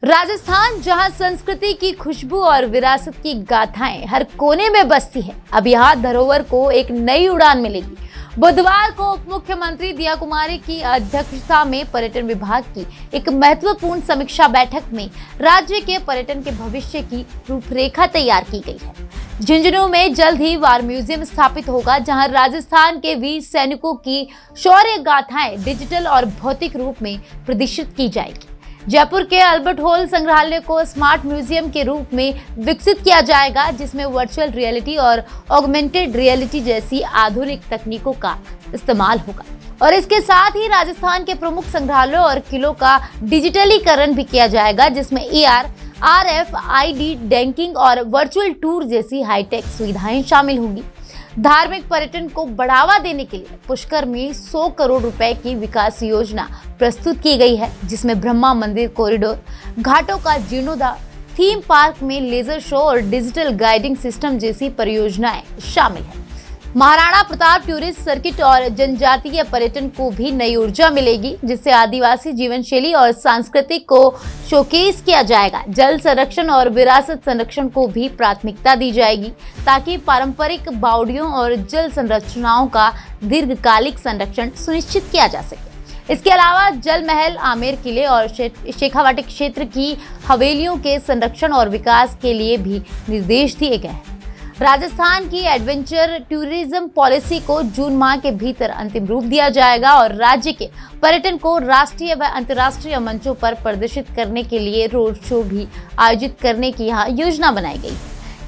राजस्थान जहां संस्कृति की खुशबू और विरासत की गाथाएं हर कोने में बसती है, अब यहाँ धरोहर को एक नई उड़ान मिलेगी। बुधवार को उप मुख्यमंत्री दिया कुमारी की अध्यक्षता में पर्यटन विभाग की एक महत्वपूर्ण समीक्षा बैठक में राज्य के पर्यटन के भविष्य की रूपरेखा तैयार की गई है। झुंझुनू में जल्द ही वार म्यूजियम स्थापित होगा, जहां राजस्थान के वीर सैनिकों की शौर्य गाथाएं डिजिटल और भौतिक रूप में प्रदर्शित की जाएगी। जयपुर के अल्बर्ट हॉल संग्रहालय को स्मार्ट म्यूजियम के रूप में विकसित किया जाएगा, जिसमें वर्चुअल रियलिटी और ऑगमेंटेड रियलिटी जैसी आधुनिक तकनीकों का इस्तेमाल होगा। और इसके साथ ही राजस्थान के प्रमुख संग्रहालयों और किलों का डिजिटलीकरण भी किया जाएगा, जिसमें AR, RFID टैगिंग और वर्चुअल टूर जैसी हाईटेक सुविधाएं शामिल होंगी। धार्मिक पर्यटन को बढ़ावा देने के लिए पुष्कर में 100 करोड़ रुपए की विकास योजना प्रस्तुत की गई है, जिसमें ब्रह्मा मंदिर कॉरिडोर, घाटों का जीर्णोद्धार, थीम पार्क में लेजर शो और डिजिटल गाइडिंग सिस्टम जैसी परियोजनाएं शामिल हैं। महाराणा प्रताप टूरिस्ट सर्किट और जनजातीय पर्यटन को भी नई ऊर्जा मिलेगी, जिससे आदिवासी जीवन शैली और सांस्कृतिक को शोकेस किया जाएगा। जल संरक्षण और विरासत संरक्षण को भी प्राथमिकता दी जाएगी, ताकि पारंपरिक बावड़ियों और जल संरचनाओं का दीर्घकालिक संरक्षण सुनिश्चित किया जा सके। इसके अलावा जल महल, आमेर किले और शेखावाटी क्षेत्र की हवेलियों के संरक्षण और विकास के लिए भी निर्देश दिए गए हैं। राजस्थान की एडवेंचर टूरिज्म पॉलिसी को जून माह के भीतर अंतिम रूप दिया जाएगा और राज्य के पर्यटन को राष्ट्रीय व अंतर्राष्ट्रीय मंचों पर प्रदर्शित करने के लिए रोड शो भी आयोजित करने की यहाँ योजना बनाई गई।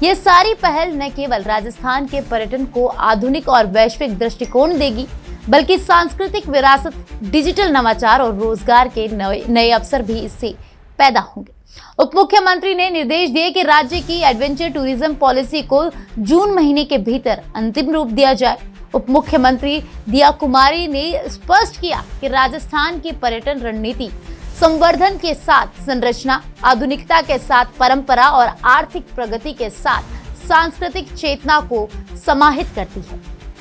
ये सारी पहल न केवल राजस्थान के पर्यटन को आधुनिक और वैश्विक दृष्टिकोण देगी, बल्कि सांस्कृतिक विरासत, डिजिटल नवाचार और रोजगार के नए अवसर भी इससे पैदा होंगे। उप मुख्यमंत्री ने निर्देश दिए कि राज्य की एडवेंचर टूरिज्म पॉलिसी को जून महीने के भीतर अंतिम रूप दिया जाए। उप मुख्यमंत्री दिया कुमारी ने स्पष्ट किया कि राजस्थान की पर्यटन रणनीति संवर्धन के साथ संरचना, आधुनिकता के साथ परंपरा और आर्थिक प्रगति के साथ सांस्कृतिक चेतना को समाहित करती है।